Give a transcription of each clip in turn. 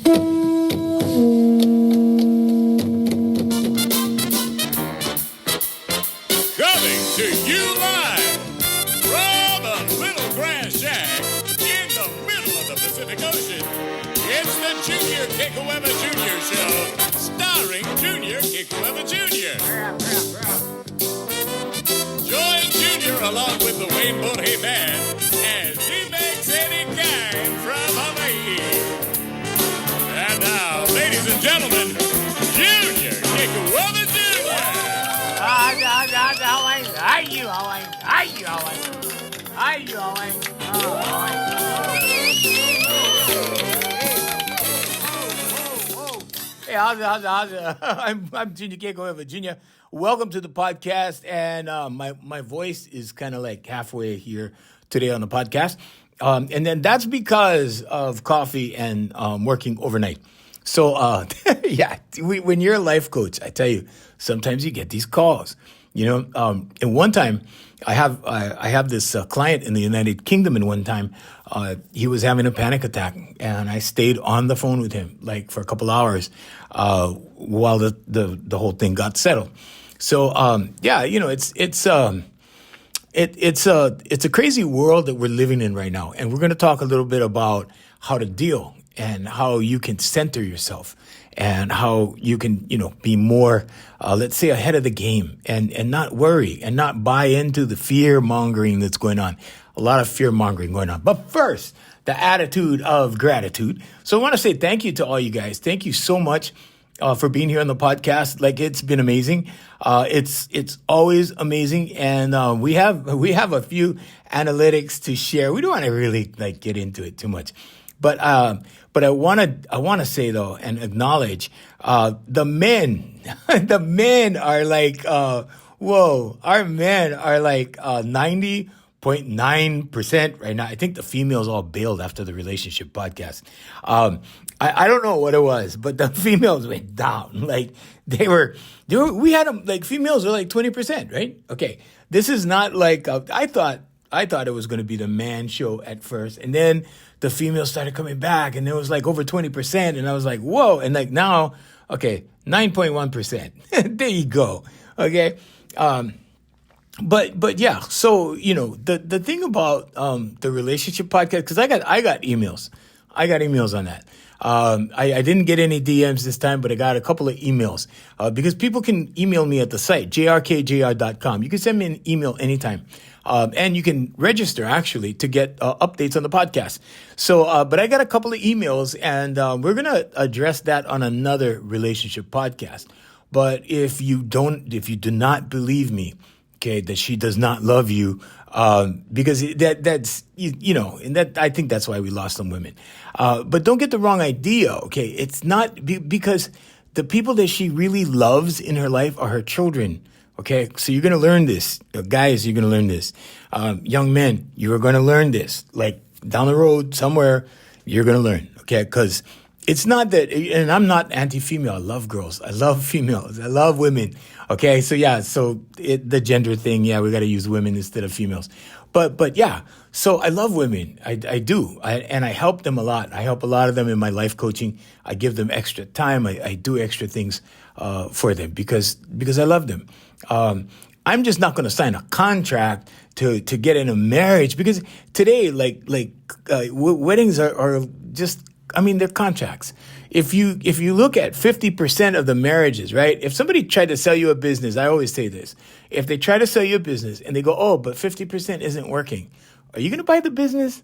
Coming to you live from a little grass shack in the middle of the Pacific Ocean. It's the Junior Kikuewa Jr. Show, starring Junior Kikuewa Jr. Join Junior along with the Wayne Borje Band as he makes any kind from Hawaii. And now, ladies and gentlemen, Junior Kikuewa Jr. Hey, how's it? I'm Junior Kikuewa Jr. Welcome to the podcast, and my voice is kind of like halfway here today on the podcast, and then that's because of coffee and working overnight. So yeah, when you're a life coach, I tell you, sometimes you get these calls. You know, and one time I have this client in the United Kingdom, and one time he was having a panic attack, and I stayed on the phone with him like for a couple hours while the whole thing got settled. So yeah, you know, it's a crazy world that we're living in right now, and we're going to talk a little bit about how to deal and how you can center yourself and how you can, you know, be more, let's say, ahead of the game and not worry and not buy into the fear mongering that's going on. A lot of fear mongering going on. But first, the attitude of gratitude. So I want to say thank you to all you guys. Thank you so much for being here on the podcast. Like, it's been amazing. It's always amazing. And we have a few analytics to share. We don't want to really like get into it too much. But I want to say though and acknowledge the men. The men are like whoa. Our men are like 90.9% right now. I think the females all bailed after the relationship podcast. I don't know what it was, but the females went down. Like they were. We had them like females were like 20%, right? Okay, this is not like I thought it was going to be the man show at first, and then the females started coming back, and it was like over 20%, and I was like, whoa. And like now, okay, 9.1%. There you go. Okay. But yeah, so, you know, the thing about the relationship podcast, because I got emails. I got emails on that. I didn't get any DMs this time, but I got a couple of emails because people can email me at the site, jrkjr.com. You can send me an email anytime. And you can register, actually, to get updates on the podcast. So, but I got a couple of emails, and we're going to address that on another relationship podcast. But if you do not believe me, okay, that she does not love you, because that's, you know, and that, I think that's why we lost some women. But don't get the wrong idea, okay? It's not because the people that she really loves in her life are her children. Okay, so you're going to learn this. Guys, you're going to learn this. Young men, you are going to learn this. Like down the road somewhere, you're going to learn. Okay, because it's not that, and I'm not anti-female. I love girls. I love females. I love women. Okay, so yeah, the gender thing, yeah, we got to use women instead of females. But yeah, so I love women. I do. And I help them a lot. I help a lot of them in my life coaching. I give them extra time. I do extra things for them because I love them. I'm just not going to sign a contract to get in a marriage because today, weddings are just, I mean, they're contracts. If you look at 50% of the marriages, right? If somebody tried to sell you a business, I always say this, if they try to sell you a business and they go, oh, but 50% isn't working, are you going to buy the business?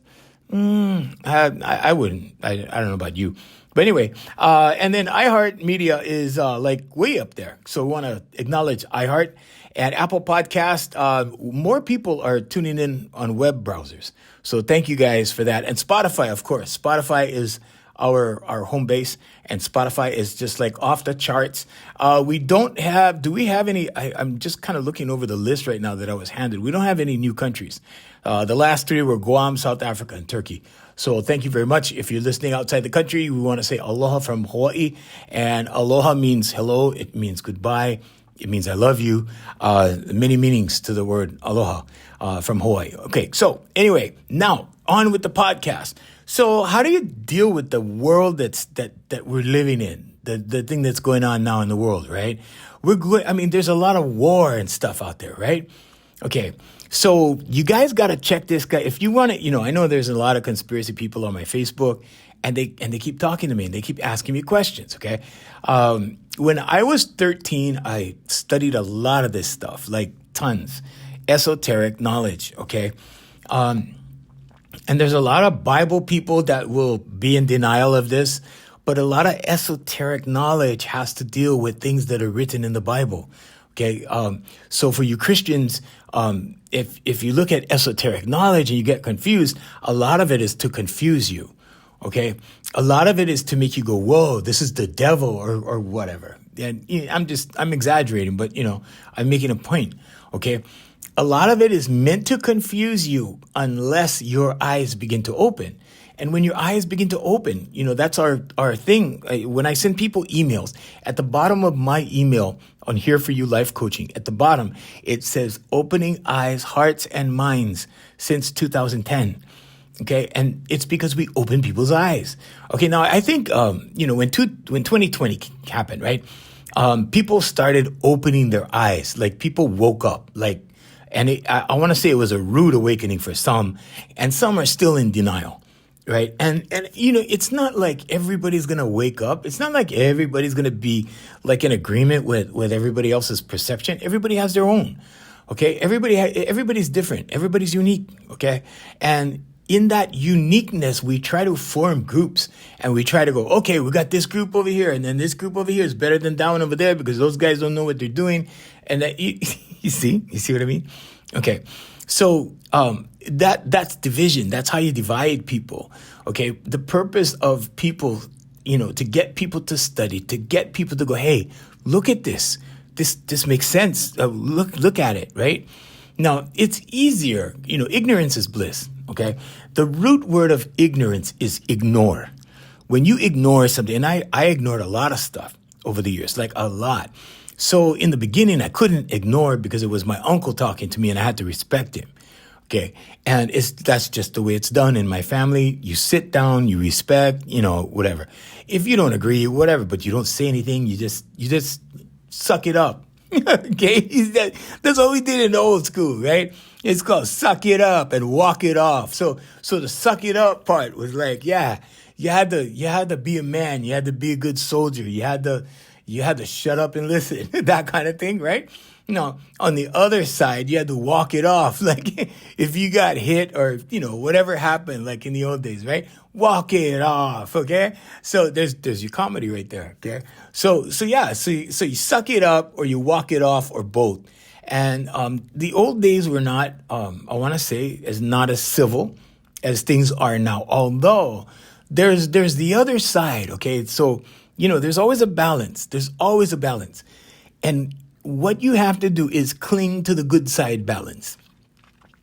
I wouldn't. I don't know about you. But anyway, and then iHeartMedia is like way up there. So we want to acknowledge iHeart and Apple Podcast. More people are tuning in on web browsers. So thank you guys for that. And Spotify, of course. Spotify is our home base, and Spotify is just like off the charts. Do we have any, I'm just kind of looking over the list right now that I was handed. We don't have any new countries. The last three were Guam, South Africa, and Turkey. So thank you very much. If you're listening outside the country, we want to say aloha from Hawaii. And aloha means hello. It means goodbye. It means I love you. Many meanings to the word aloha from Hawaii. Okay, so anyway, now on with the podcast. So how do you deal with the world that we're living in? The thing that's going on now in the world, right? There's a lot of war and stuff out there, right? Okay, so you guys got to check this guy. If you want to, I know there's a lot of conspiracy people on my Facebook, and they keep talking to me and they keep asking me questions, okay? When I was 13, I studied a lot of this stuff, like tons, esoteric knowledge, okay? And there's a lot of Bible people that will be in denial of this, but a lot of esoteric knowledge has to deal with things that are written in the Bible. Okay, so for you Christians, if you look at esoteric knowledge and you get confused, a lot of it is to confuse you. Okay, a lot of it is to make you go, "Whoa, this is the devil," or whatever. And I'm exaggerating, but I'm making a point. Okay. A lot of it is meant to confuse you unless your eyes begin to open. And when your eyes begin to open, that's our thing. When I send people emails, at the bottom of my email on Here For You Life Coaching, at the bottom, it says opening eyes, hearts, and minds since 2010. Okay. And it's because we open people's eyes. Okay. Now I think, when 2020 happened, right? People started opening their eyes, like people woke up, and I want to say it was a rude awakening for some, and some are still in denial, right? And it's not like everybody's going to wake up. It's not like everybody's going to be like in agreement with everybody else's perception. Everybody has their own, okay? Everybody's different. Everybody's unique, okay? And in that uniqueness, we try to form groups, and we try to go, okay, we got this group over here, and then this group over here is better than that one over there because those guys don't know what they're doing. And that you see what I mean? Okay. So, that's division. That's how you divide people. Okay. The purpose of people, to get people to study, to get people to go, hey, look at this. This makes sense. Look at it. Right. Now it's easier. Ignorance is bliss. Okay. The root word of ignorance is ignore. When you ignore something, and I ignored a lot of stuff over the years, like a lot. So in the beginning, I couldn't ignore it because it was my uncle talking to me and I had to respect him. Okay. And that's just the way it's done in my family. You sit down, you respect, whatever. If you don't agree, whatever, but you don't say anything, you just suck it up. Okay. That's what we did in the old school, right? It's called suck it up and walk it off. So the suck it up part was like, yeah, you had to be a man. You had to be a good soldier. You had to shut up and listen, that kind of thing, right? On the other side, you had to walk it off. Like if you got hit or, whatever happened, like in the old days, right? Walk it off, okay? So there's your comedy right there, okay? So you suck it up or you walk it off or both. And the old days were not, I want to say, not as civil as things are now. Although there's the other side, okay? So, there's always a balance. There's always a balance. And what you have to do is cling to the good side balance.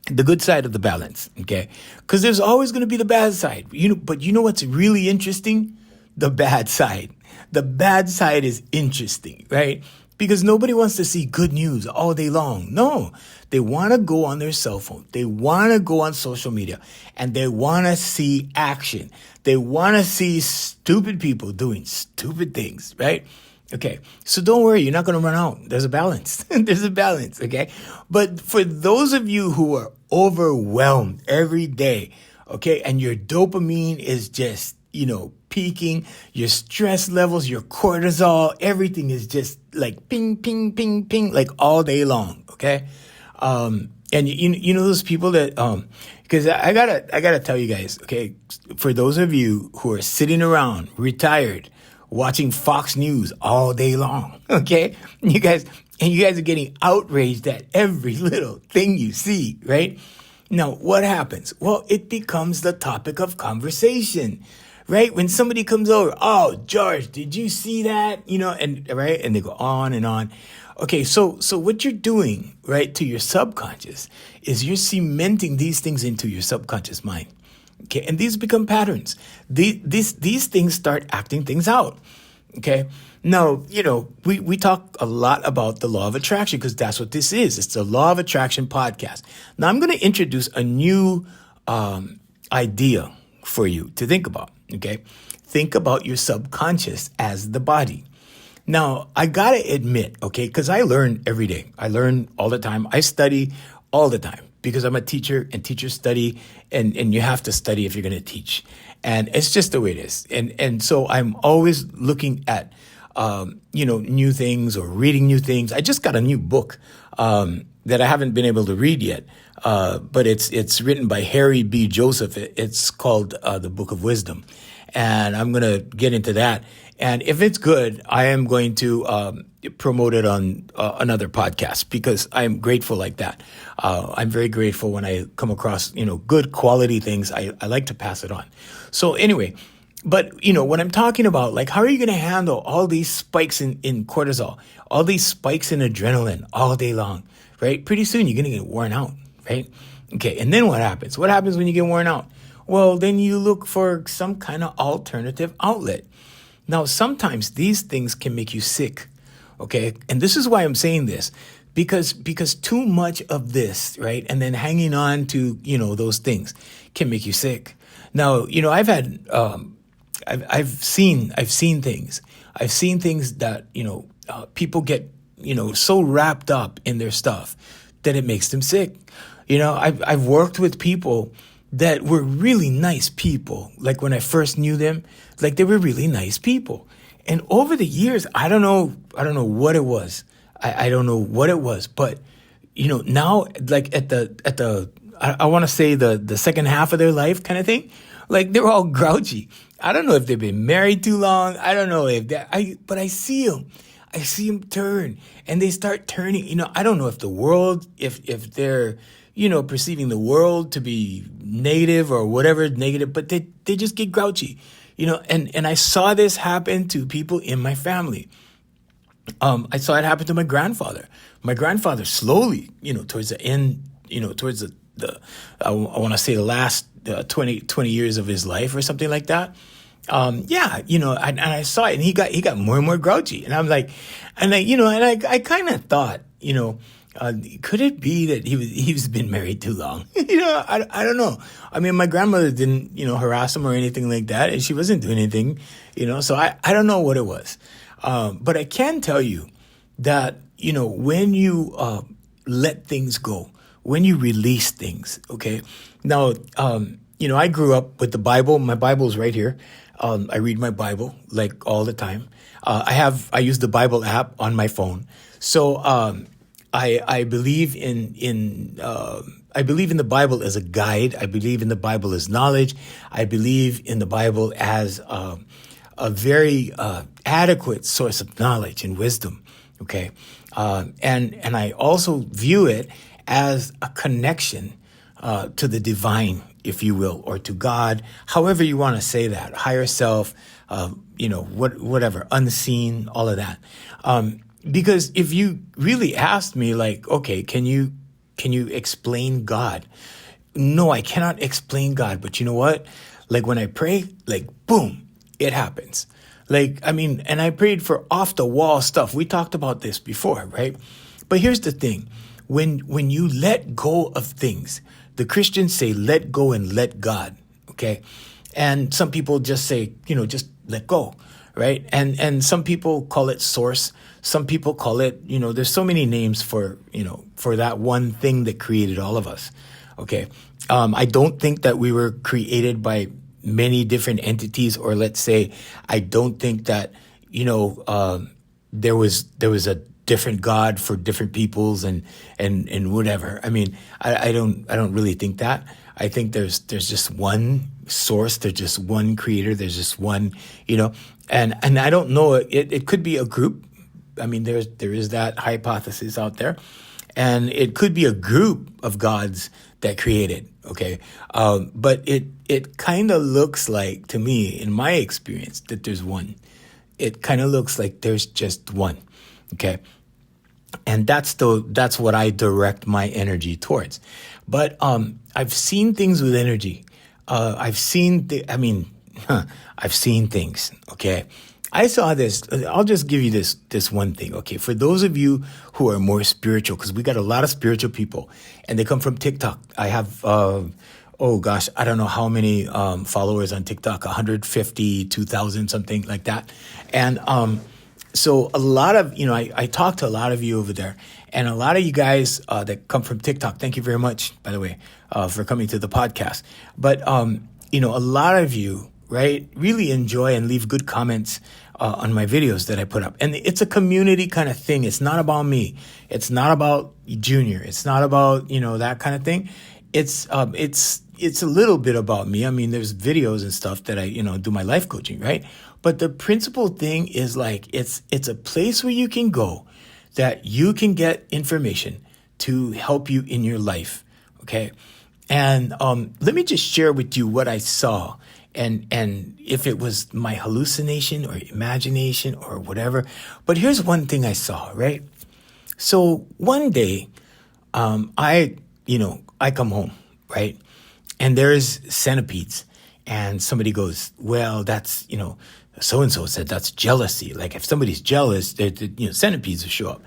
The good side of the balance, okay? Because there's always going to be the bad side. But what's really interesting? The bad side. The bad side is interesting, right? Because nobody wants to see good news all day long. No, they want to go on their cell phone. They want to go on social media and they want to see action. They want to see stupid people doing stupid things, right? Okay. So don't worry. You're not going to run out. There's a balance. There's a balance. Okay. But for those of you who are overwhelmed every day, okay, and your dopamine is just, peaking, your stress levels, your cortisol, everything is just like ping, ping, ping, ping, like all day long. Okay. And those people that, because I gotta tell you guys, okay, for those of you who are sitting around retired, watching Fox News all day long, okay, you guys are getting outraged at every little thing you see, right? Now, what happens? Well, it becomes the topic of conversation. Right? When somebody comes over, oh, George, did you see that? And right. And they go on and on. Okay. So what you're doing, right, to your subconscious is you're cementing these things into your subconscious mind. Okay. And these become patterns. These things start acting things out. Okay. Now, we talk a lot about the law of attraction because that's what this is. It's the law of attraction podcast. Now, I'm going to introduce a new idea for you to think about. Okay. Think about your subconscious as the body. Now, I got to admit, okay, because I learn every day. I learn all the time. I study all the time because I'm a teacher and teachers study and you have to study if you're going to teach. And it's just the way it is. And so I'm always looking at, new things or reading new things. I just got a new book that I haven't been able to read yet, but it's written by Harry B. Joseph. It's called The Book of Wisdom. And I'm going to get into that. And if it's good, I am going to promote it on another podcast because I'm grateful like that. I'm very grateful when I come across, good quality things. I like to pass it on. So anyway, but, when I'm talking about, like, how are you going to handle all these spikes in cortisol, all these spikes in adrenaline all day long, right? Pretty soon you're going to get worn out, right? Okay, and then what happens? What happens when you get worn out? Well, then you look for some kind of alternative outlet. Now, sometimes these things can make you sick, okay? And this is why I'm saying this, because too much of this, right, and then hanging on to, those things can make you sick. Now, I've had, I've seen things. I've seen things that, people get, so wrapped up in their stuff that it makes them sick. I've worked with people that were really nice people. Like when I first knew them, like they were really nice people. And over the years, I don't know what it was. I don't know what it was, but now like at the I want to say the second half of their life kind of thing, like they're all grouchy. I don't know if they've been married too long. I don't know if but I see them. I see them turn and they start turning. I don't know if the world, if they're, perceiving the world to be negative or whatever negative, but they just get grouchy, and I saw this happen to people in my family. I saw it happen to my grandfather. My grandfather slowly, towards the end, towards the I want to say the last 20 years of his life or something like that. And I saw it and he got more and more grouchy. And I'm like, I kind of thought, could it be that he's been married too long? I don't know. I mean, my grandmother didn't, harass him or anything like that. And she wasn't doing anything, so I don't know what it was. But I can tell you that, when you let things go, when you release things, okay? Now, I grew up with the Bible. My Bible is right here. I read my Bible like all the time. I use the Bible app on my phone. So I believe in the Bible as a guide. I believe in the Bible as knowledge. I believe in the Bible as a very adequate source of knowledge and wisdom. Okay, and I also view it as a connection to the divine, if you will, or to God, however you want to say that, higher self, whatever, unseen, all of that. Because if you really asked me, like, okay, can you explain God? No, I cannot explain God. But you know what? Like when I pray, like, boom, it happens. Like, I mean, and I prayed for off the wall stuff. We talked about this before, right? But here's the thing. When you let go of things, the Christians say, let go and let God. Okay. And some people just say, just let go. Right. And some people call it source. Some people call it, there's so many names for that one thing that created all of us. Okay. I don't think that we were created by many different entities, or let's say, I don't think that, there was a different God for different peoples and whatever. I mean, I don't really think that. I think there's just one source. There's just one creator. There's just one, and I don't know. It could be a group. I mean, there is that hypothesis out there, and it could be a group of gods that created. Okay, but it kind of looks like, to me, in my experience, that there's one. It kind of looks like there's just one. Okay, and that's what I direct my energy towards. But I've seen things with energy. I've seen things. Okay, I saw this. I'll just give you this one thing, okay? For those of you who are more spiritual, because we got a lot of spiritual people, and they come from TikTok. I have, oh gosh, I don't know how many followers on TikTok, 150, 2,000, something like that. And so a lot of, I talk to a lot of you over there, and a lot of you guys that come from TikTok. Thank you very much, by the way, for coming to the podcast. But a lot of you, right, really enjoy and leave good comments on my videos that I put up. And it's a community kind of thing. It's not about me. It's not about Junior. It's not about, that kind of thing. It's a little bit about me. I mean, there's videos and stuff that I, do my life coaching, right? But the principal thing is like, it's a place where you can go that you can get information to help you in your life. Okay. And let me just share with you what I saw, and if it was my hallucination or imagination or whatever. But here's one thing I saw, right? So one day, I come home, right? And there's centipedes, and somebody goes, well, that's, so-and-so said that's jealousy. Like if somebody's jealous, centipedes will show up.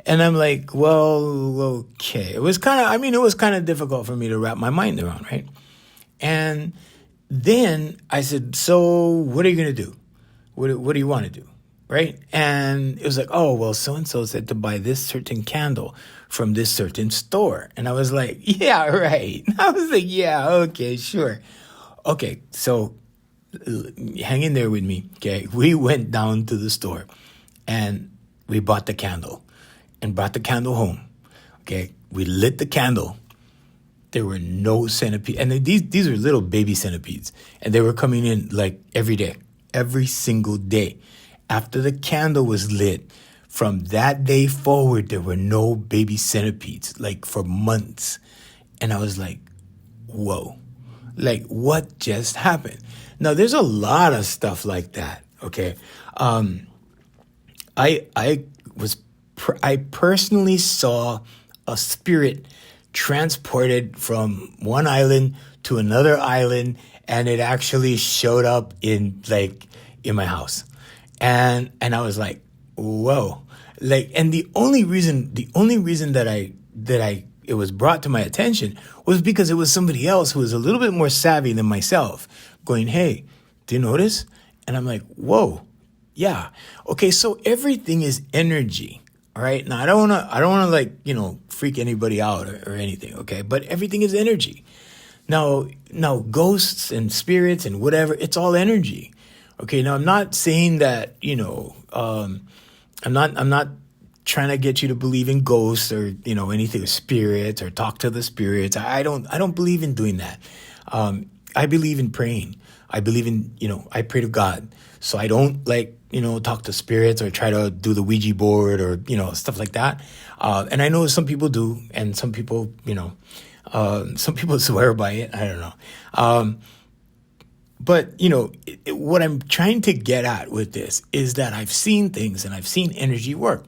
And I'm like, well, okay. It was kind of difficult for me to wrap my mind around, right? And then I said, so what are you going to do? What do you want to do? Right? And it was like, oh, well, so-and-so said to buy this certain candle from this certain store. And I was like, yeah, right. I was like, yeah, okay, sure. Okay, so hang in there with me, okay? We went down to the store and we bought the candle and brought the candle home, okay? We lit the candle. There were no centipedes. And these are little baby centipedes. And they were coming in like every day, every single day. After the candle was lit, from that day forward, there were no baby centipedes, like for months. And I was like, whoa, like what just happened? Now, there's a lot of stuff like that, okay? I personally saw a spirit transported from one island to another island, and it actually showed up in my house. And I was like, whoa. Like, and the only reason that it was brought to my attention was because it was somebody else who was a little bit more savvy than myself going, hey, do you notice? And I'm like, whoa, yeah. Okay, so everything is energy, all right? Now, I don't want to freak anybody out or anything, okay? But everything is energy. Now, ghosts and spirits and whatever, it's all energy. Okay, now I'm not saying that, I'm not trying to get you to believe in ghosts or, anything with spirits or talk to the spirits. I don't believe in doing that. I believe in praying. I believe in, I pray to God. So I don't talk to spirits or try to do the Ouija board or, stuff like that. And I know some people do, and some people, some people swear by it. I don't know. But, what I'm trying to get at with this is that I've seen things and I've seen energy work.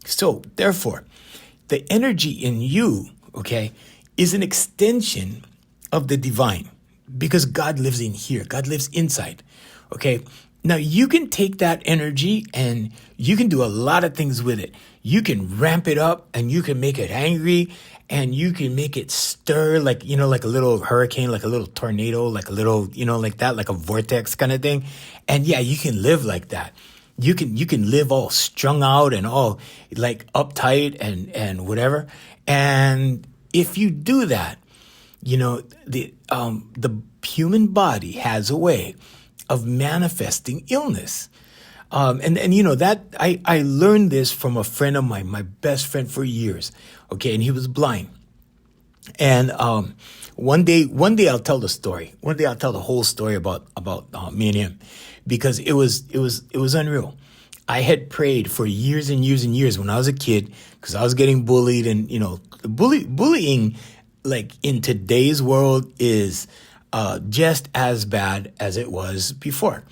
So, therefore, the energy in you, okay, is an extension of the divine because God lives in here. God lives inside, okay? Now, you can take that energy and you can do a lot of things with it. You can ramp it up and you can make it angry and you can make it stir like a little hurricane, like a little tornado, like a little, like that, like a vortex kind of thing. And yeah, you can live like that. You can live all strung out and all like uptight and whatever. And if you do that, the human body has a way of manifesting illness. And that I learned this from a friend of mine, my best friend for years. Okay. And he was blind. And, one day I'll tell the story. One day I'll tell the whole story about me and him because it was unreal. I had prayed for years and years and years when I was a kid because I was getting bullied and, bullying like in today's world is, just as bad as it was before,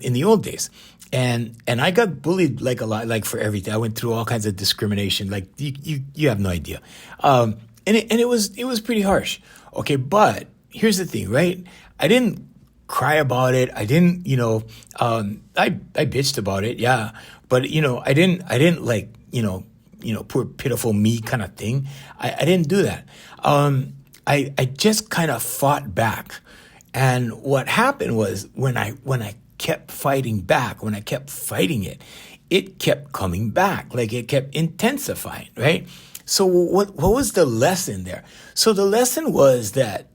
in the old days. And I got bullied like a lot, like for everything. I went through all kinds of discrimination. Like you have no idea. And it was pretty harsh. Okay. But here's the thing, right? I didn't cry about it. I didn't, I bitched about it. Yeah. But, I didn't like, poor pitiful me kind of thing. I didn't do that. I just kind of fought back. And what happened was when I kept fighting back, when I kept fighting it, it kept coming back, like it kept intensifying, right? So what was the lesson there? So the lesson was that,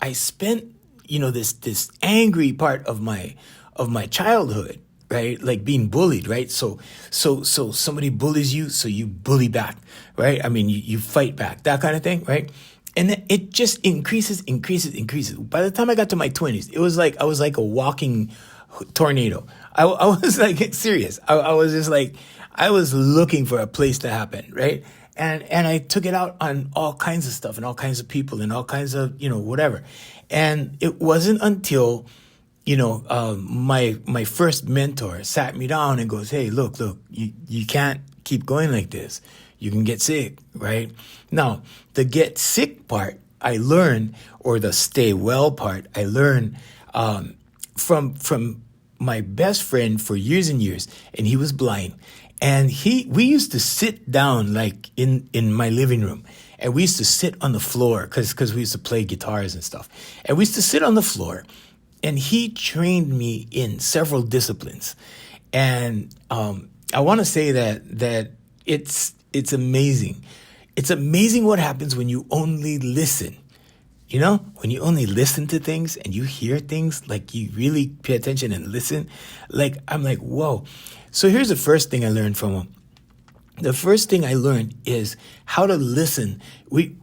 I spent, this angry part of my childhood, right? Like being bullied, right? So somebody bullies you, so you bully back, right? I mean, you fight back, that kind of thing, right? And then it just increases. By the time I got to my 20s, it was like I was like a walking tornado. I was like serious. I was just like, I was looking for a place to happen, right? And I took it out on all kinds of stuff and all kinds of people and all kinds of, whatever. And it wasn't until, my first mentor sat me down and goes, hey, look, you can't keep going like this. You can get sick, right? Now, the get sick part I learned, or the stay well part I learned from my best friend for years and years, and he was blind. And we used to sit down like in my living room, and we used to sit on the floor because we used to play guitars and stuff. And we used to sit on the floor, and he trained me in several disciplines. And I want to say that it's amazing. It's amazing what happens when you only listen. When you only listen to things and you hear things, like you really pay attention and listen, like I'm like, whoa. So here's the first thing I learned from him. The first thing I learned is how to listen.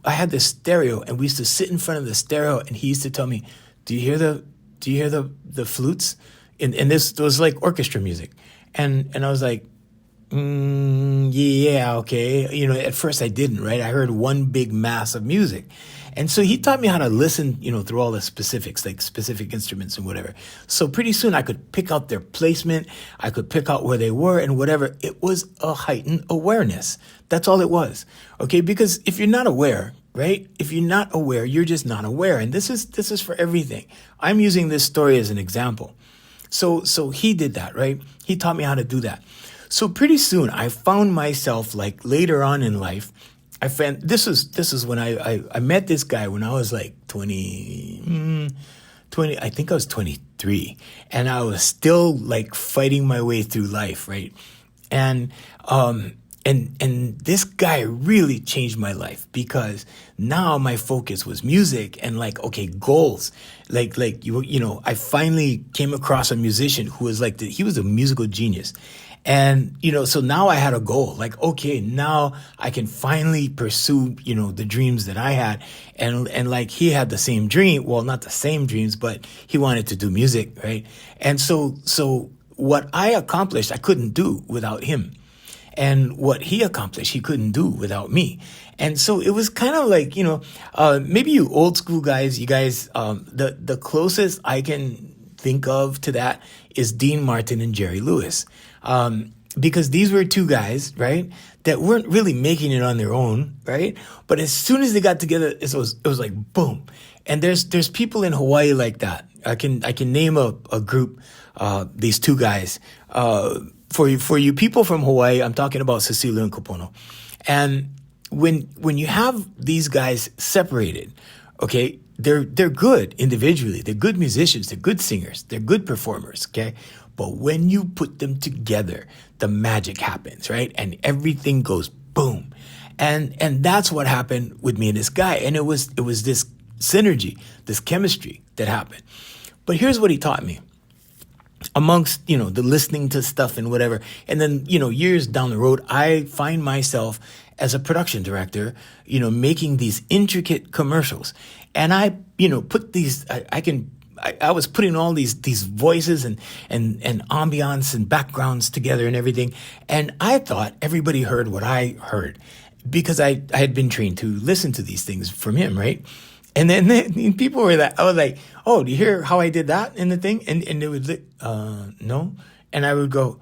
I had this stereo, and we used to sit in front of the stereo, and he used to tell me, do you hear the flutes? And this was like orchestra music. And I was like, yeah, okay. At first I didn't, right? I heard one big mass of music. And so he taught me how to listen, through all the specifics, like specific instruments and whatever. So pretty soon I could pick out their placement. I could pick out where they were and whatever. It was a heightened awareness. That's all it was. Okay. Because if you're not aware, right? If you're not aware, you're just not aware. And this is for everything. I'm using this story as an example. So he did that, right? He taught me how to do that. So pretty soon I found myself, like later on in life, this is when I met this guy when I was like 20, I think I was 23, and I was still like fighting my way through life, right? And this guy really changed my life, because now my focus was music and like, okay, goals. Like I finally came across a musician who was like, he was a musical genius. And, so now I had a goal, like, okay, now I can finally pursue, the dreams that I had. And like he had the same dream. Well, not the same dreams, but he wanted to do music. Right. And so what I accomplished, I couldn't do without him. And what he accomplished, he couldn't do without me. And so it was kind of like, maybe you old school guys, you guys, the closest I can think of to that is Dean Martin and Jerry Lewis. Because these were two guys, right, that weren't really making it on their own, right? But as soon as they got together, it was like boom. And there's people in Hawaii like that. I can name a group, these two guys. For you people from Hawaii, I'm talking about Cecilio and Kapono. And when you have these guys separated, okay, they're good individually. They're good musicians. They're good singers. They're good performers. Okay. But when you put them together, the magic happens, right? And everything goes boom. And that's what happened with me and this guy. And it was this synergy, this chemistry that happened. But here's what he taught me. Amongst, the listening to stuff and whatever. And then, years down the road, I find myself as a production director, making these intricate commercials. And I, put these, I was putting all these voices and ambiance and backgrounds together and everything. And I thought everybody heard what I heard, because I had been trained to listen to these things from him, right? And then people were like, I was like, oh, do you hear how I did that in the thing? And they would, no. And I would go,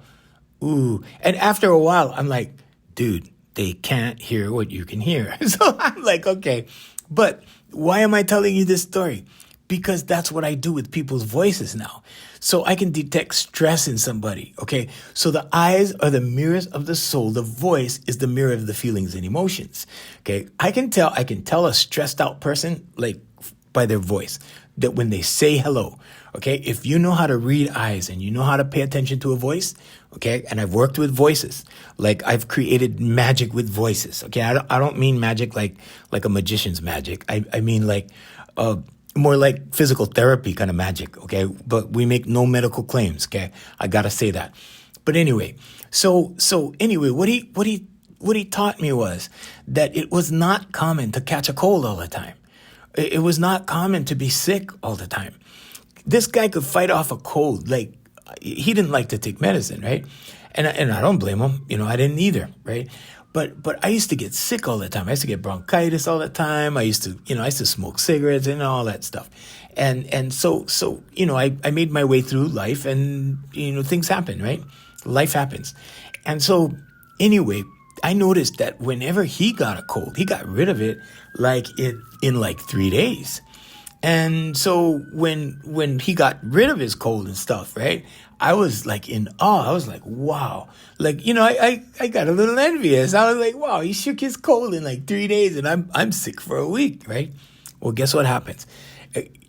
ooh. And after a while, I'm like, dude, they can't hear what you can hear. So I'm like, okay. But why am I telling you this story? because that's what I do with people's voices now. So I can detect stress in somebody, okay? So the eyes are the mirrors of the soul. The voice is the mirror of the feelings and emotions, okay? I can tell a stressed out person, like, by their voice, that when they say hello, okay? If you know how to read eyes and you know how to pay attention to a voice, okay? And I've worked with voices, like I've created magic with voices, okay? I don't mean magic like a magician's magic. I mean like more like physical therapy kind of magic, okay? But we make no medical claims, okay? I gotta say that. But anyway, so anyway, what he taught me was that it was not common to catch a cold all the time. It was not common to be sick all the time. This guy could fight off a cold. Like, he didn't like to take medicine, right? And I don't blame him. I didn't either, right? But I used to get sick all the time. I used to get bronchitis all the time. I used to smoke cigarettes and all that stuff. And so I made my way through life, and things happen, right? Life happens. And so anyway, I noticed that whenever he got a cold, he got rid of it in 3 days. And so when he got rid of his cold and stuff, right, I was like in awe. I was like, wow. Like, I got a little envious. I was like, wow, he shook his cold in 3 days and I'm sick for a week, right? Well, guess what happens?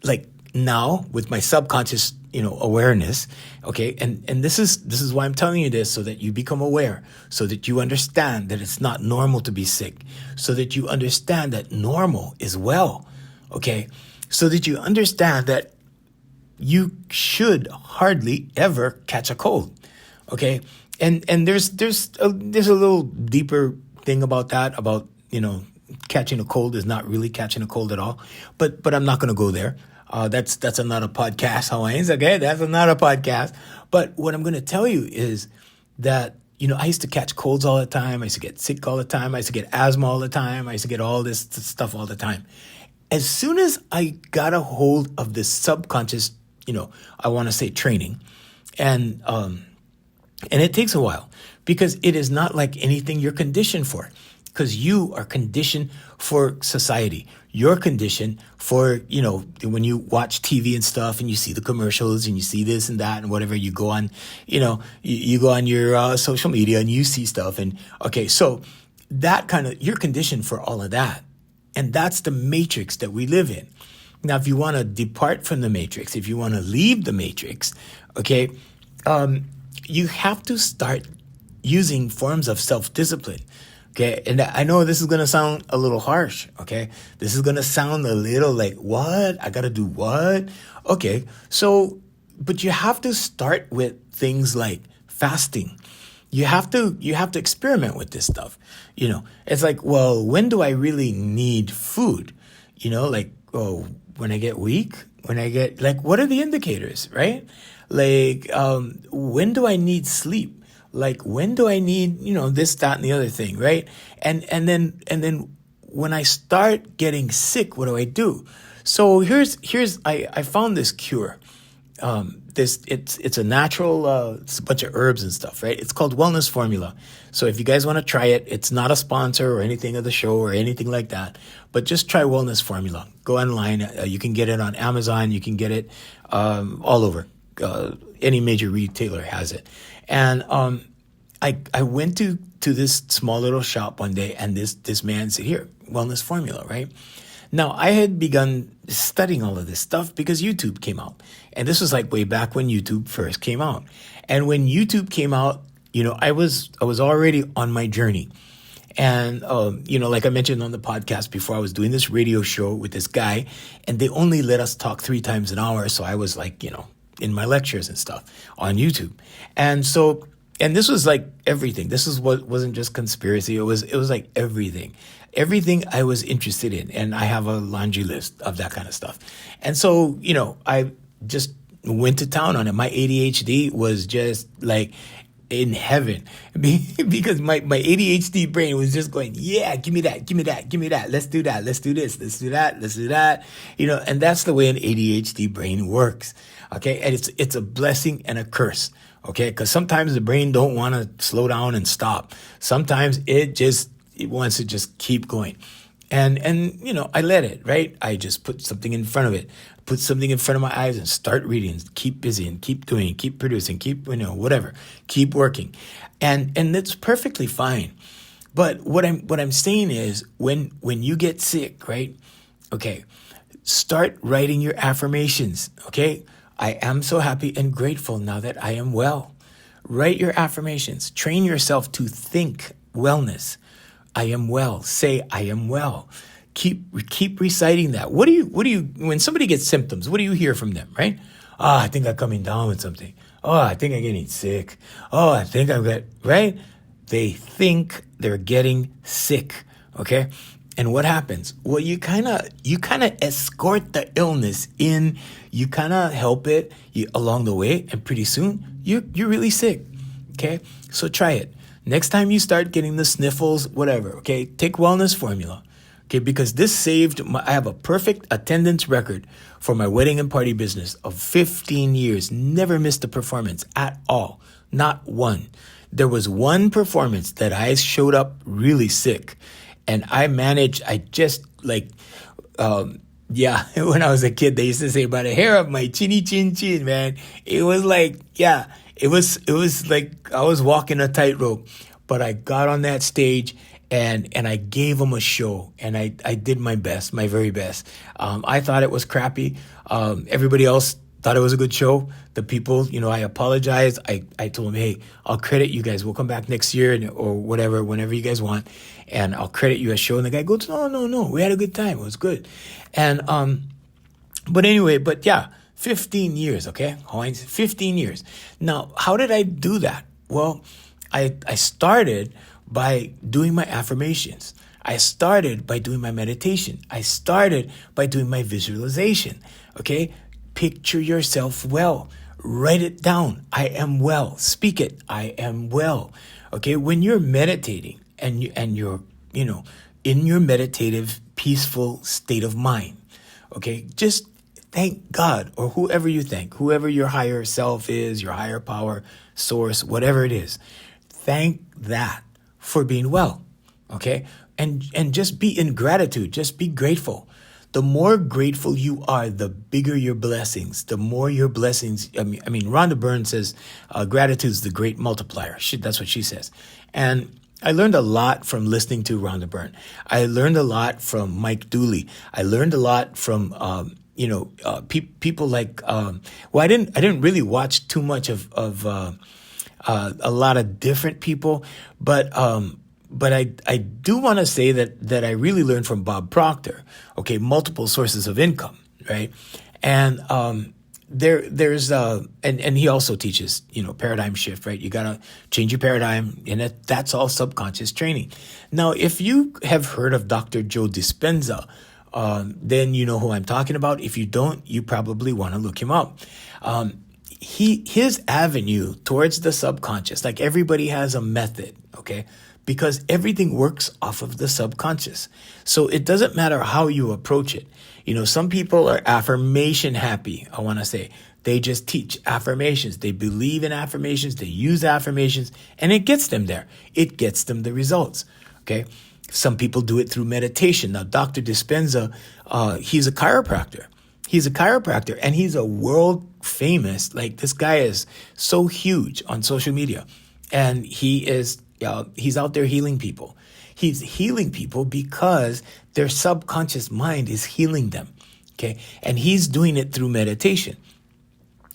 Like now with my subconscious, awareness, okay? And this is why I'm telling you this, so that you become aware, so that you understand that it's not normal to be sick, so that you understand that normal is well, okay? So that you understand that you should hardly ever catch a cold, okay? And there's a little deeper thing about that, about, catching a cold is not really catching a cold at all. But I'm not going to go there. That's another podcast, Hawaiians, okay? That's another podcast. But what I'm going to tell you is that, I used to catch colds all the time. I used to get sick all the time. I used to get asthma all the time. I used to get all this stuff all the time. As soon as I got a hold of this subconscious, I want to say training, and it takes a while, because it is not like anything you're conditioned for, because you are conditioned for society. You're conditioned for, when you watch TV and stuff and you see the commercials and you see this and that and whatever, you go on, you go on your social media and you see stuff. And okay, so that you're conditioned for all of that. And that's the matrix that we live in. Now, if you want to depart from the matrix, if you want to leave the matrix, okay, you have to start using forms of self-discipline, okay? And I know this is going to sound a little harsh, okay? This is going to sound a little like, what? I got to do what? Okay, so, but you have to start with things like fasting. You have to experiment with this stuff. It's like, well, when do I really need food? When I get weak, when I get, what are the indicators, right? When do I need sleep? When do I need, this, that, and the other thing, right? And then when I start getting sick, what do I do? So I found this cure. It's a natural, it's a bunch of herbs and stuff, right? It's called Wellness Formula. So if you guys want to try it, it's not a sponsor or anything of the show or anything like that, but just try Wellness Formula. Go online. You can get it on Amazon. You can get it all over. Any major retailer has it. And I went to this small little shop one day, and this man said, here, Wellness Formula, right? Now, I had begun studying all of this stuff because YouTube came out. And this was way back when YouTube first came out. And when YouTube came out, I was already on my journey. And, like I mentioned on the podcast before, I was doing this radio show with this guy, and they only let us talk 3 times an hour. So I was in my lectures and stuff on YouTube. And so, and this was everything. This is what wasn't just conspiracy. It was everything I was interested in. And I have a laundry list of that kind of stuff. And so, I just went to town on it. My ADHD was just in heaven, because my ADHD brain was just going, yeah, give me that. Let's do that. Let's do this. Let's do that. And that's the way an ADHD brain works. Okay. And it's a blessing and a curse. Okay. Cause sometimes the brain don't want to slow down and stop. Sometimes it wants to just keep going. And I let it, right? I just put something in front of it, put something in front of my eyes and start reading, keep busy and keep doing, keep producing, keep, whatever, keep working. And that's perfectly fine. But what I'm saying is when you get sick, right? Okay, start writing your affirmations, okay? I am so happy and grateful now that I am well. Write your affirmations. Train yourself to think wellness. I am well. Say, I am well. Keep reciting that. What do you, when somebody gets symptoms, what do you hear from them, right? Oh, I think I'm coming down with something. Oh, I think I'm getting sick. Oh, I think right? They think they're getting sick, okay? And what happens? Well, you kind of escort the illness in. You kind of help it along the way, and pretty soon you're really sick. Okay, so try it. Next time you start getting the sniffles, whatever. Okay, take Wellness Formula. Okay, because this saved I have a perfect attendance record for my wedding and party business of 15 years. Never missed a performance at all, not one. There was one performance that I showed up really sick. And I just when I was a kid, they used to say by the hair of my chinny chin chin, man. It was like, it was like I was walking a tightrope, but I got on that stage and I gave them a show, and I did my best, my very best. I thought it was crappy. Everybody else thought it was a good show. The people, I apologized. I told them, hey, I'll credit you guys. We'll come back next year or whatever, whenever you guys want. And I'll credit you a show. And the guy goes, no. We had a good time. It was good. And, but anyway, 15 years, okay? 15 years. Now, how did I do that? Well, I started by doing my affirmations. I started by doing my meditation. I started by doing my visualization, okay? Picture yourself well. Write it down. I am well. Speak it. I am well. Okay? When you're meditating and you're, in your meditative, peaceful state of mind, okay? Just thank God, or whoever you thank, whoever your higher self is, your higher power, source, whatever it is. Thank that for being well, okay? And just be in gratitude. Just be grateful. The more grateful you are, the bigger your blessings. The more your blessings. I mean, Rhonda Byrne says, gratitude is the great multiplier. That's what she says. And I learned a lot from listening to Rhonda Byrne. I learned a lot from Mike Dooley. I learned a lot from, people like, I didn't really watch too much of a lot of different people, but I do want to say that I really learned from Bob Proctor. Okay, multiple sources of income, right? And there's and he also teaches paradigm shift, right? You gotta change your paradigm, and that's all subconscious training. Now, if you have heard of Dr. Joe Dispenza, then you know who I'm talking about. If you don't, you probably want to look him up. His avenue towards the subconscious, like everybody has a method, okay? Because everything works off of the subconscious. So it doesn't matter how you approach it. Some people are affirmation happy, I want to say. They just teach affirmations. They believe in affirmations. They use affirmations, and it gets them there. It gets them the results, okay? Some people do it through meditation. Now, Dr. Dispenza, he's a chiropractor. He's a chiropractor, and he's a world famous, this guy is so huge on social media, and he's out there healing people. He's healing people because their subconscious mind is healing them, okay? And he's doing it through meditation.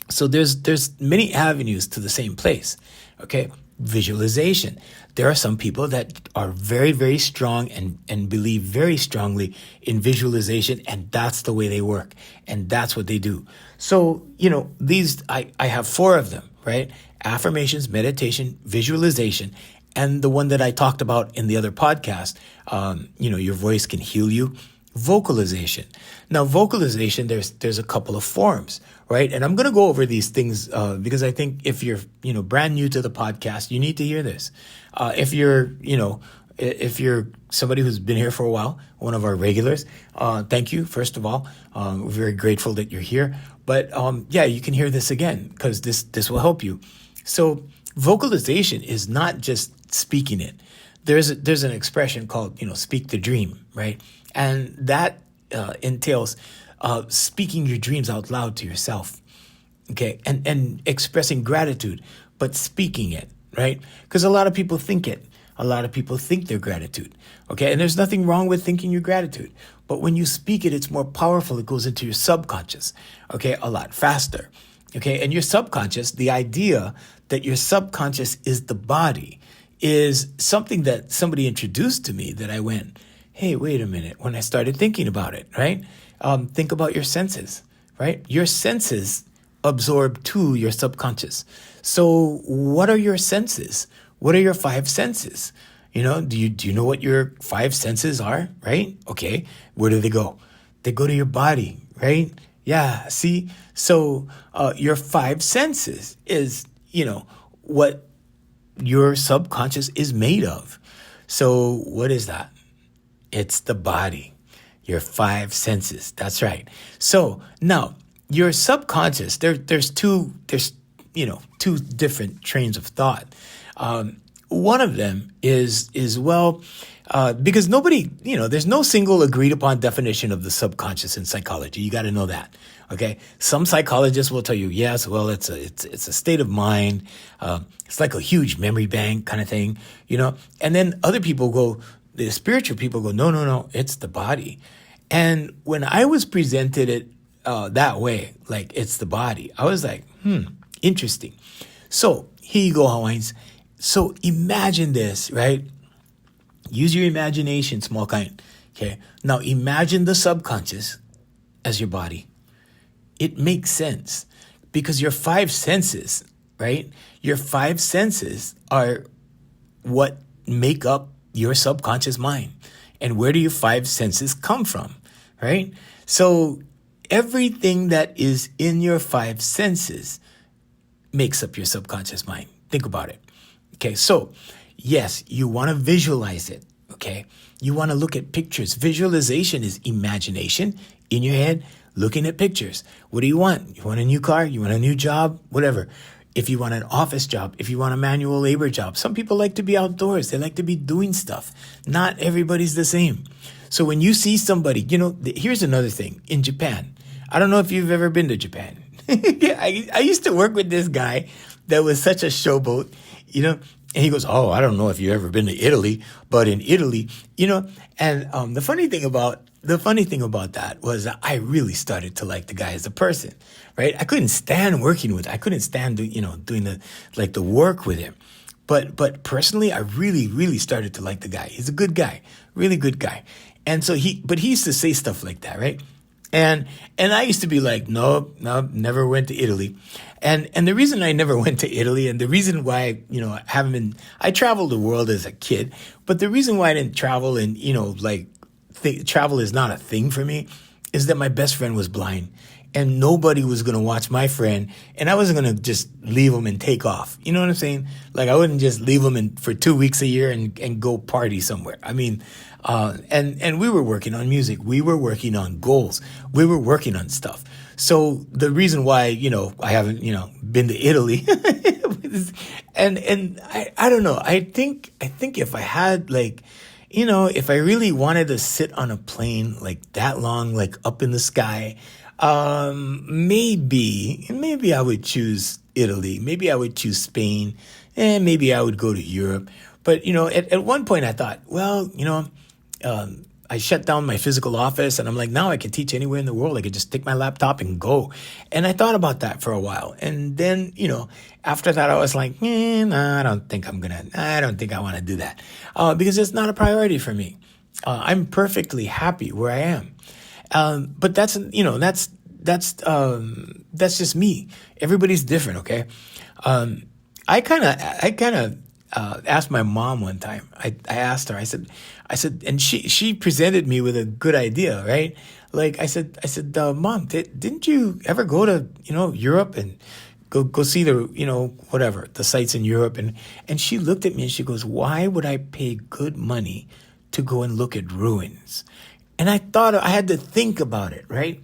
So there's many avenues to the same place, okay? Visualization. There are some people that are very, very strong and believe very strongly in visualization, and that's the way they work, and that's what they do. So, these, I have 4 of them, right? Affirmations, meditation, visualization, and the one that I talked about in the other podcast, your voice can heal you. Vocalization. Now, vocalization, there's a couple of forms, right? And I'm going to go over these things because I think if you're, brand new to the podcast, you need to hear this. If you're somebody who's been here for a while, one of our regulars, thank you, first of all. We're very grateful that you're here. But you can hear this again because this will help you. So vocalization is not just speaking it. there's an expression called, speak the dream, right? And that entails speaking your dreams out loud to yourself, okay, and expressing gratitude, but speaking it, right? Because a lot of people think it. A lot of people think their gratitude, okay? And there's nothing wrong with thinking your gratitude. But when you speak it, it's more powerful. It goes into your subconscious, okay, a lot faster, okay? And your subconscious, the idea that your subconscious is the body is something that somebody introduced to me that I went, hey, wait a minute, when I started thinking about it, right? Think about your senses, right? Your senses absorb to your subconscious. So what are your senses? What are your five senses? Do you know what your five senses are, right? Okay, where do they go? They go to your body, right? Yeah, see? So your five senses is, what your subconscious is made of. So what is that? It's the body, your five senses. That's right. So now your subconscious, there's two different trains of thought. One of them is because nobody, there's no single agreed upon definition of the subconscious in psychology. You got to know that. Okay. Some psychologists will tell you, yes, well, it's a state of mind. It's like a huge memory bank kind of thing, and then other people go, the spiritual people go, no, it's the body. And when I was presented it that way, like it's the body, I was like, interesting. So here you go, Hawaiians. So imagine this, right? Use your imagination, small kind. Okay. Now imagine the subconscious as your body. It makes sense because your five senses, right? Your five senses are what make up your subconscious mind. And where do your five senses come from, right? So everything that is in your five senses makes up your subconscious mind. Think about it. Okay, so yes, you want to visualize it, okay? You want to look at pictures. Visualization is imagination in your head, looking at pictures. What do you want? You want a new car? You want a new job? Whatever. If you want an office job, if you want a manual labor job, some people like to be outdoors. They like to be doing stuff. Not everybody's the same. So when you see somebody, here's another thing. In Japan, I don't know if you've ever been to Japan. I used to work with this guy that was such a showboat, and he goes, oh, I don't know if you've ever been to Italy, but in Italy, and the funny thing about that was that I really started to like the guy as a person, right? I couldn't stand working with him. I couldn't stand, doing the work with him. But personally, I really, really started to like the guy. He's a good guy, really good guy. And so he used to say stuff like that, right? And I used to be like, no, never went to Italy. And the reason I never went to Italy and the reason why, I traveled the world as a kid, but the reason why I didn't travel and, travel is not a thing for me is that my best friend was blind and nobody was going to watch my friend and I wasn't going to just leave him and take off. You know what I'm saying? Like I wouldn't just leave him for 2 weeks a year and go party somewhere. I mean, and we were working on music. We were working on goals. We were working on stuff. So the reason why, I haven't, been to Italy and I don't know. I think if I had if I really wanted to sit on a plane like that long, like up in the sky, maybe I would choose Italy. Maybe I would choose Spain and maybe I would go to Europe. But, at one point I thought, well, I shut down my physical office and I'm like, now I can teach anywhere in the world. I could just take my laptop and go. And I thought about that for a while. And then, after that, I was like, nah, I don't think I want to do that. Because it's not a priority for me. I'm perfectly happy where I am. But that's just me. Everybody's different. Okay. I kind of asked my mom one time. I asked her. I said, and she presented me with a good idea, right? Like I said, Mom, didn't you ever go to Europe and go see the whatever the sites in Europe? And she looked at me and she goes, why would I pay good money to go and look at ruins? And I thought I had to think about it, right?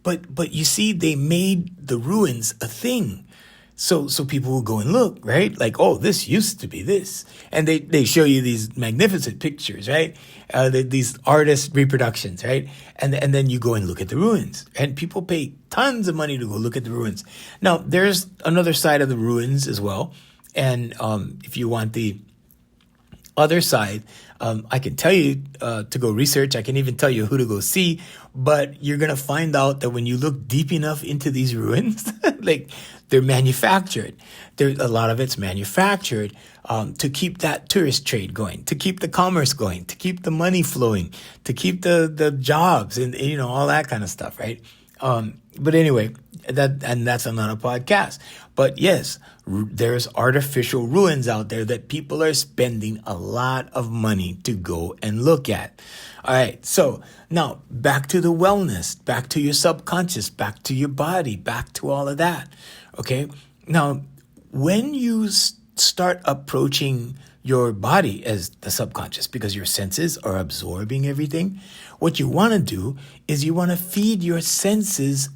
But you see, they made the ruins a thing. So people will go and look, right? Like, oh, this used to be this. And they show you these magnificent pictures, right? These artist reproductions, right? And then you go and look at the ruins. And people pay tons of money to go look at the ruins. Now, there's another side of the ruins as well. And if you want the other side, I can tell you to go research. I can even tell you who to go see. But you're going to find out that when you look deep enough into these ruins, like they're manufactured. A lot of it's manufactured to keep that tourist trade going, to keep the commerce going, to keep the money flowing, to keep the jobs and, all that kind of stuff, right? But anyway, that's another podcast. But yes, there's artificial ruins out there that people are spending a lot of money to go and look at. All right. So now back to the wellness, back to your subconscious, back to your body, back to all of that. Okay. Now, when you start approaching your body as the subconscious, because your senses are absorbing everything, what you want to do is you want to feed your senses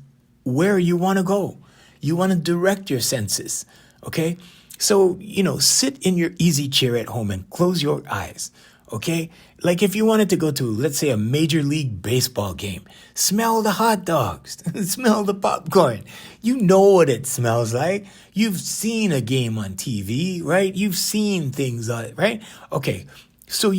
where you want to go. You want to direct your senses. Okay. So, sit in your easy chair at home and close your eyes. Okay. Like if you wanted to go to, let's say, a Major League Baseball game, smell the hot dogs, smell the popcorn. You know what it smells like. You've seen a game on TV, right? You've seen things, right? Okay. So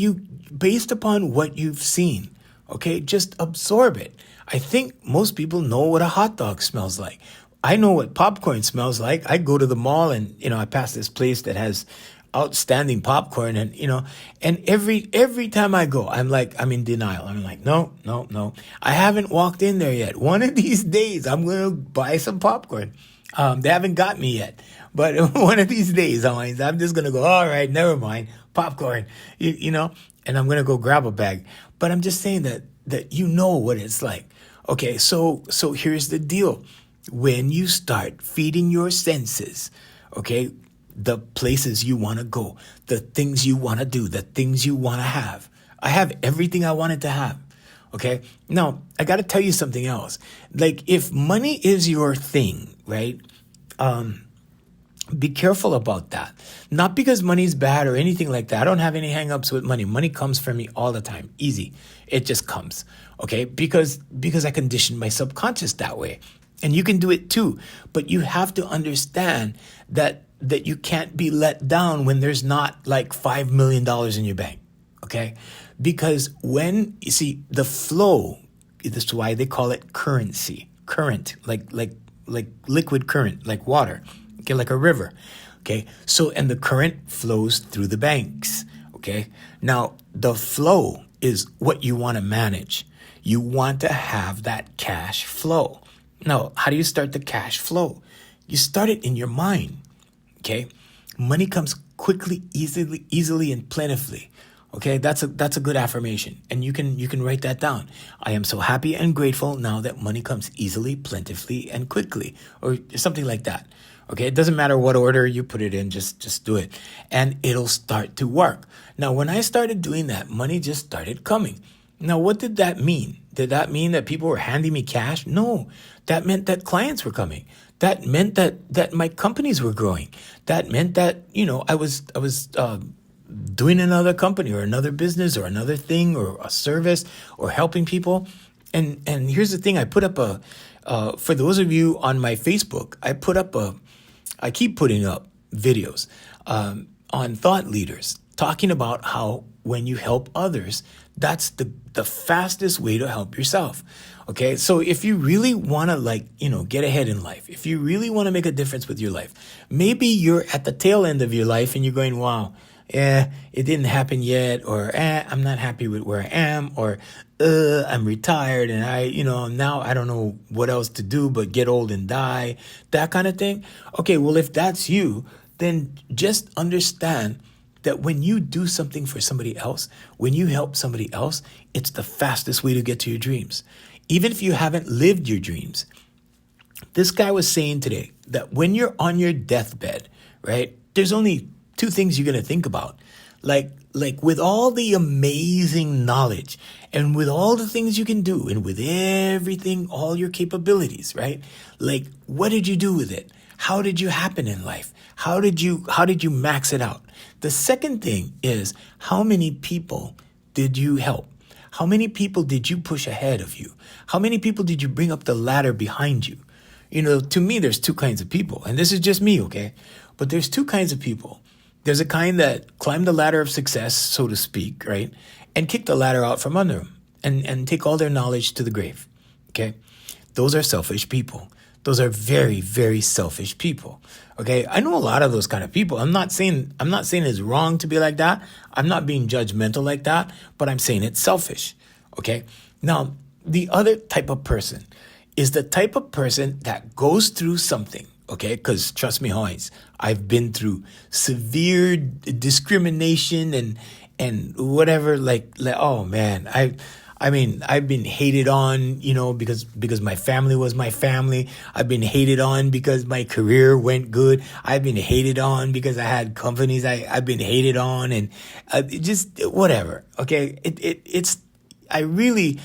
based upon what you've seen, okay, just absorb it. I think most people know what a hot dog smells like. I know what popcorn smells like. I go to the mall and, I pass this place that has outstanding popcorn and, and every time I go, I'm in denial. I'm like, no. I haven't walked in there yet. One of these days, I'm going to buy some popcorn. They haven't got me yet, but one of these days, I'm just going to go, all right, never mind, popcorn, and I'm going to go grab a bag. But I'm just saying that what it's like. Okay, so here's the deal. When you start feeding your senses, okay, the places you want to go, the things you want to do, the things you want to have. I have everything I wanted to have. Okay. Now, I got to tell you something else. Like if money is your thing, right? Be careful about that. Not because money's bad or anything like that. I don't have any hangups with money. Money comes from me all the time. Easy. It just comes. Okay. Because I conditioned my subconscious that way. And you can do it too. But you have to understand that you can't be let down when there's not like $5 million in your bank. Okay. Because when you see the flow, that's why they call it currency, current, like liquid current, like water, okay, like a river. Okay. So, and the current flows through the banks. Okay. Now the flow is what you want to manage. You want to have that cash flow. Now, how do you start the cash flow? You start it in your mind. Okay. Money comes quickly, easily, and plentifully. Okay. That's a good affirmation. And you can write that down. I am so happy and grateful now that money comes easily, plentifully, and quickly, or something like that. Okay. It doesn't matter what order you put it in. Just do it and it'll start to work. Now, when I started doing that, money just started coming. Now, what did that mean? Did that mean that people were handing me cash? No, that meant that clients were coming. That meant that my companies were growing. That meant that, I was doing another company or another business or another thing or a service or helping people. And here's the thing. I put up for those of you on my Facebook, I keep putting up videos on thought leaders talking about how when you help others, that's the fastest way to help yourself. Okay. So if you really want to get ahead in life, if you really want to make a difference with your life, maybe you're at the tail end of your life and you're going, wow, it didn't happen yet, or I'm not happy with where I am, or I'm retired and now I don't know what else to do but get old and die, that kind of thing. Okay. Well, if that's you, then just understand that when you do something for somebody else, when you help somebody else, it's the fastest way to get to your dreams. Even if you haven't lived your dreams. This guy was saying today that when you're on your deathbed, right, there's only two things you're going to think about. Like with all the amazing knowledge and with all the things you can do and with everything, all your capabilities, right? Like, what did you do with it? how did you happen in life? How did you max it out? The second thing is, how many people did you help? How many people did you push ahead of you? How many people did you bring up the ladder behind you? To me, there's two kinds of people, and this is just me, okay? But there's two kinds of people. There's a kind that climb the ladder of success, so to speak, right? And kick the ladder out from under them and take all their knowledge to the grave, okay? Those are selfish people. Those are very, very selfish people. Okay. I know a lot of those kind of people. I'm not saying it's wrong to be like that. I'm not being judgmental like that, but I'm saying it's selfish. Okay. Now, the other type of person is the type of person that goes through something. Okay. Because trust me, Hawaiians, I've been through severe discrimination and whatever, like, oh man, I've been hated on, because my family was my family. I've been hated on because my career went good. I've been hated on because I had companies I've been hated on, and just whatever. Okay. I really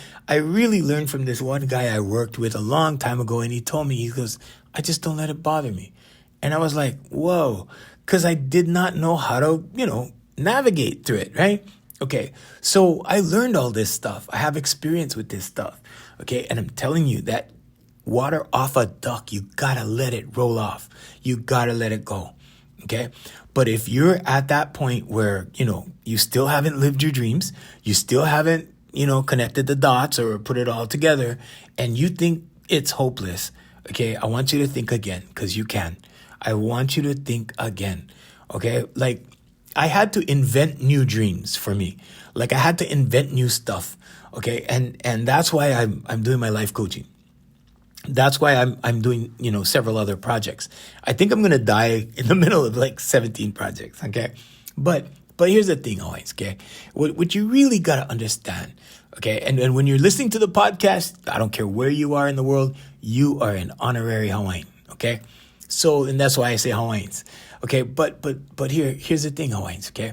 learned from this one guy I worked with a long time ago, and he told me, he goes, I just don't let it bother me. And I was like, whoa, because I did not know how to, navigate through it, right? Okay, so I learned all this stuff. I have experience with this stuff. Okay, and I'm telling you that water off a duck, you gotta let it roll off. You gotta let it go. Okay, but if you're at that point where, you still haven't lived your dreams, you still haven't, connected the dots or put it all together, and you think it's hopeless, okay, I want you to think again, because you can. I want you to think again. Okay, like, I had to invent new dreams for me. Like, I had to invent new stuff. Okay. And that's why I'm doing my life coaching. That's why I'm doing, several other projects. I think I'm going to die in the middle of like 17 projects. Okay. But here's the thing, always. Okay. What you really got to understand. Okay. And when you're listening to the podcast, I don't care where you are in the world, you are an honorary Hawaiian. Okay. So, and that's why I say Hawaiians. Okay, but here's the thing, Hawaiians, okay?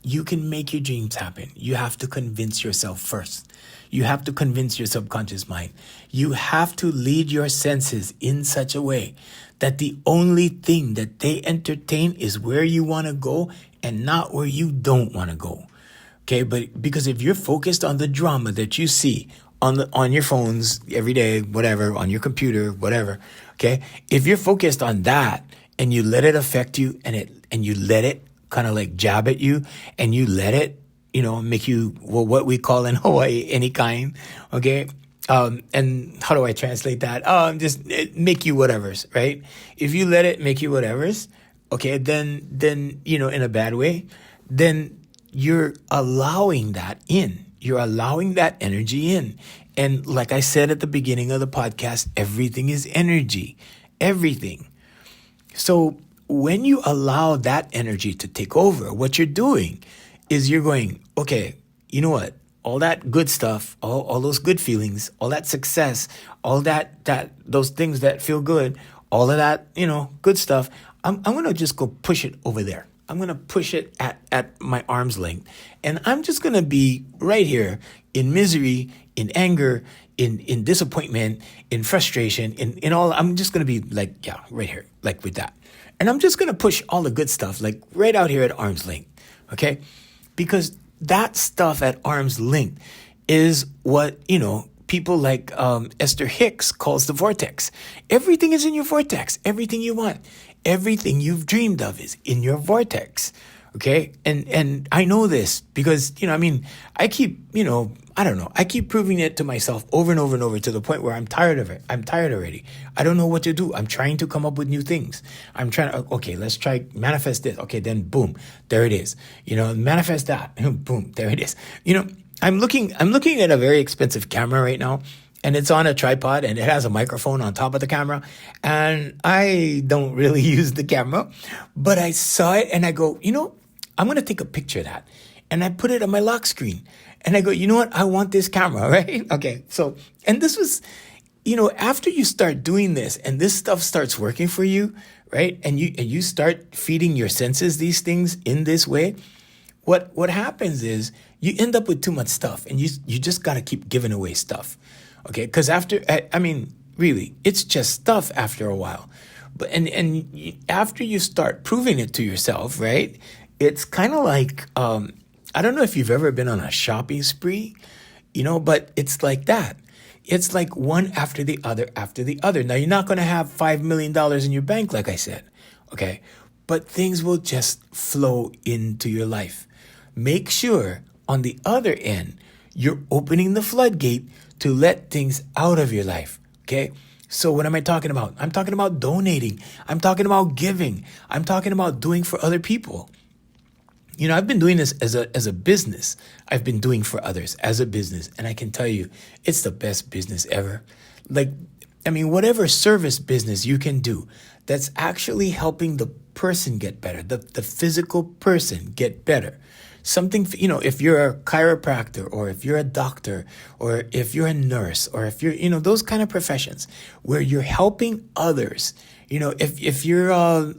You can make your dreams happen. You have to convince yourself first. You have to convince your subconscious mind. You have to lead your senses in such a way that the only thing that they entertain is where you want to go and not where you don't want to go. Okay, but because if you're focused on the drama that you see on your phones every day, whatever, on your computer, whatever, okay? If you're focused on that, and you let it affect you, and you let it kind of like jab at you, and you let it, make you, what we call in Hawaii, any kind, okay? And how do I translate that? Just make you whatevers, right? If you let it make you whatevers, okay, then in a bad way, then you're allowing that in. You're allowing that energy in. And like I said at the beginning of the podcast, everything is energy. Everything. So when you allow that energy to take over, what you're doing is you're going, okay, you know what? All that good stuff, all those good feelings, all that success, all those things that feel good, all of that, good stuff, I'm going to just go push it over there. I'm going to push it at my arm's length. And I'm just going to be right here in misery, in anger, in disappointment, in frustration, in all. I'm just going to be like, yeah, right here, like with that. And I'm just going to push all the good stuff, like right out here at arm's length. Okay. Because that stuff at arm's length is what, people like Esther Hicks calls the vortex. Everything is in your vortex. Everything you want. Everything you've dreamed of is in your vortex. Okay. And I know this because, I keep, I keep proving it to myself over and over and over to the point where I'm tired of it. I'm tired already. I don't know what to do. I'm trying to come up with new things. I'm trying to, okay, let's try manifest this. Okay. Then boom, there it is. Manifest that. Boom, there it is. I'm looking at a very expensive camera right now. And it's on a tripod and it has a microphone on top of the camera. And I don't really use the camera, but I saw it and I go, I'm going to take a picture of that. And I put it on my lock screen and I go, you know what? I want this camera, right? Okay. So, and this was, after you start doing this and this stuff starts working for you, right? And you start feeding your senses these things in this way, what happens is you end up with too much stuff and you just got to keep giving away stuff. Okay, because really, it's just stuff after a while. But after you start proving it to yourself, right? It's kind of like I don't know if you've ever been on a shopping spree, but it's like that. It's like one after the other after the other. Now, you're not going to have $5 million in your bank, like I said, okay? But things will just flow into your life. Make sure on the other end, you're opening the floodgate to let things out of your life, okay? So what am I talking about? I'm talking about donating. I'm talking about giving. I'm talking about doing for other people. I've been doing this as a business. I've been doing for others as a business. And I can tell you, it's the best business ever. Whatever service business you can do that's actually helping the person get better, the physical person get better. Something, if you're a chiropractor or if you're a doctor or if you're a nurse or if you're, those kind of professions where you're helping others, if you're a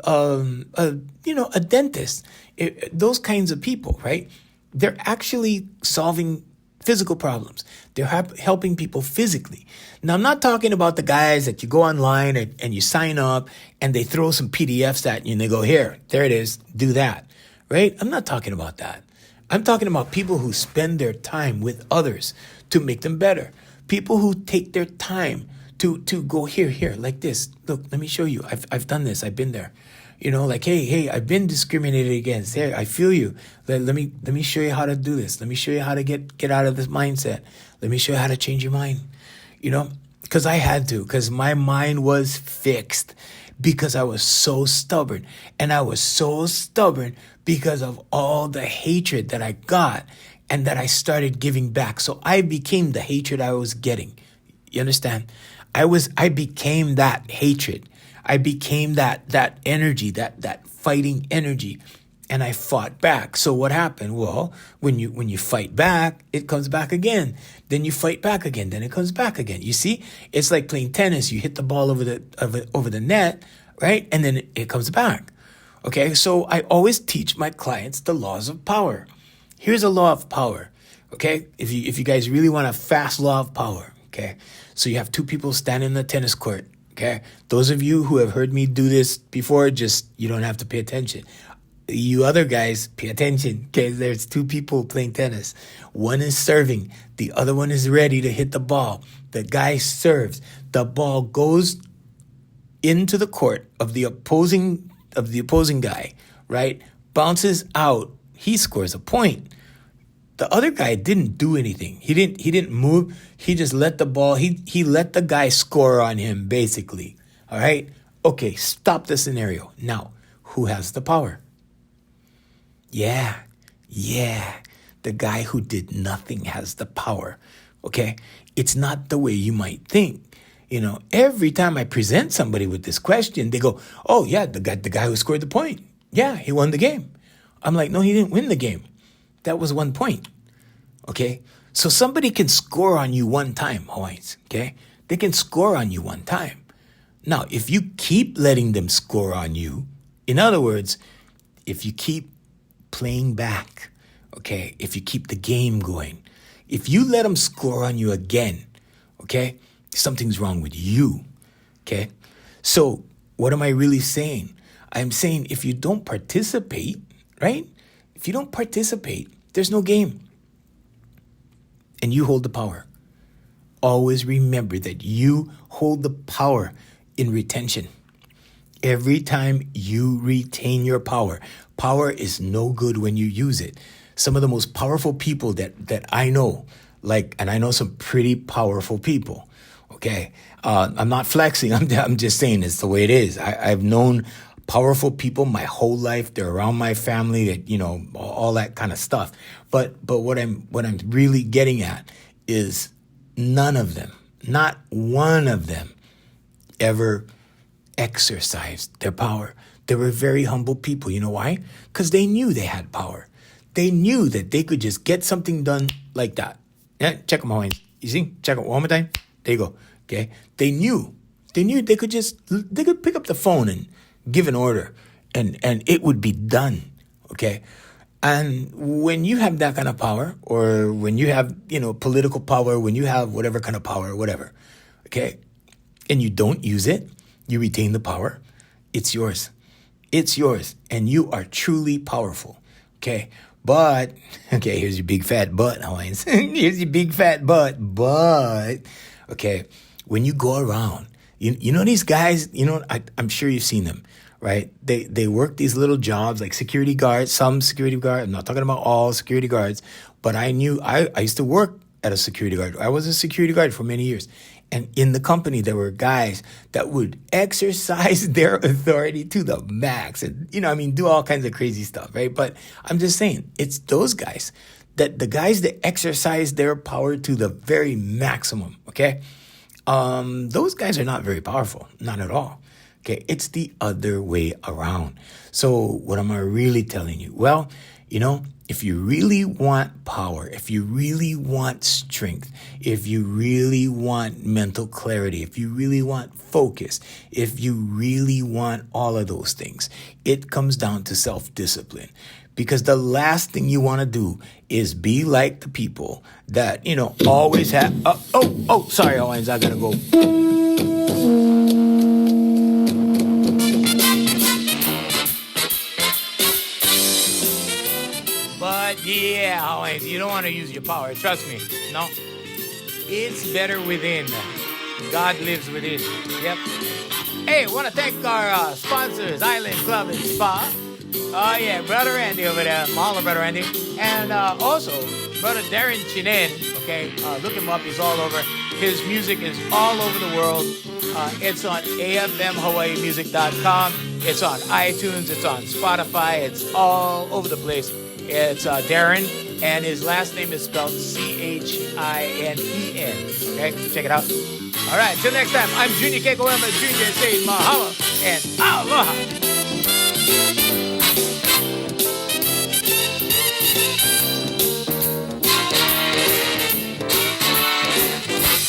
dentist, those kinds of people, right? They're actually solving physical problems. They're helping people physically. Now, I'm not talking about the guys that you go online and you sign up and they throw some PDFs at you and they go, here, there it is, do that, right? I'm not talking about that. I'm talking about people who spend their time with others to make them better. People who take their time to go here, like this. Look, let me show you. I've done this. I've been there. Hey, I've been discriminated against. Hey, I feel you. Let me show you how to do this. Let me show you how to get out of this mindset. Let me show you how to change your mind. Because I had to, because my mind was fixed because I was so stubborn. And I was so stubborn because of all the hatred that I got and that I started giving back. So I became the hatred I was getting. You understand? I became that hatred. I became that energy, that fighting energy, and I fought back. So what happened? Well, when you fight back, it comes back again. Then you fight back again. Then it comes back again. You see, it's like playing tennis. You hit the ball over the net, right? And then it comes back. Okay, so I always teach my clients the laws of power. Here's a law of power. Okay, if you guys really want a fast law of power. Okay, so you have two people standing in the tennis court. Okay, those of you who have heard me do this before, you don't have to pay attention. You other guys, pay attention. Okay, there's two people playing tennis. One is serving. The other one is ready to hit the ball. The guy serves. The ball goes into the court of the opposing guy, right? Bounces out. He scores a point. The other guy didn't do anything. He didn't move. He just let the ball, he let the guy score on him, basically. All right? Okay, stop the scenario. Now, who has the power? Yeah. The guy who did nothing has the power. Okay? It's not the way you might think. Every time I present somebody with this question, they go, oh yeah, the guy who scored the point. Yeah, he won the game. I'm like, no, he didn't win the game. That was 1 point. Okay? So somebody can score on you one time, Hawaiians. Okay? They can score on you one time. Now, if you keep letting them score on you, in other words, if you keep playing back, okay, if you keep the game going, if you let them score on you again, okay, something's wrong with you. Okay? So what am I really saying? I'm saying if you don't participate, right? If you don't participate, there's no game. And you hold the power. Always remember that you hold the power in retention. Every time you retain your power, power is no good when you use it. Some of the most powerful people that I know, and I know some pretty powerful people, okay? I'm not flexing. I'm just saying it's the way it is. I've known powerful people my whole life. They're around my family, that all that kind of stuff. But what I'm really getting at is none of them, not one of them, ever exercised their power. They were very humble people. You know why? Because they knew they had power. They knew that they could just get something done like that. Yeah, check them, Hawaiians. You see? Check them one more time. There you go. Okay? They knew they could pick up the phone and give an order and it would be done. Okay? And when you have that kind of power, or when you have, political power, when you have whatever kind of power, whatever, okay, and you don't use it, you retain the power, it's yours. It's yours, and you are truly powerful. Okay, but okay, here's your big fat butt, Hawaiians. Here's your big fat butt. But okay, when you go around, you know these guys. I'm sure you've seen them, right? They work these little jobs like security guards. Some security guards. I'm not talking about all security guards, but I used to work at a security guard. I was a security guard for many years. And in the company, there were guys that would exercise their authority to the max and, do all kinds of crazy stuff, right? But I'm just saying, it's those guys, the guys that exercise their power to the very maximum, okay? Those guys are not very powerful, not at all. Okay, it's the other way around. So what am I really telling you? Well, if you really want power, if you really want strength, if you really want mental clarity, if you really want focus, if you really want all of those things, it comes down to self-discipline. Because the last thing you want to do is be like the people that, always have... sorry, Owens, I gotta go. But yeah, Owens, you don't want to use your power. Trust me. No. It's better within. God lives within. Yep. Hey, want to thank our sponsors, Island Club and Spa. Oh, yeah, Brother Randy over there. Mahalo, Brother Randy. And also, Brother Darren Chinen, okay? Look him up. He's all over. His music is all over the world. It's on afmhawaiimusic.com. It's on iTunes. It's on Spotify. It's all over the place. It's Darren, and his last name is spelled Chinen. Okay, check it out. All right, till next time, I'm Junior Keiko Jr. saying mahalo and aloha.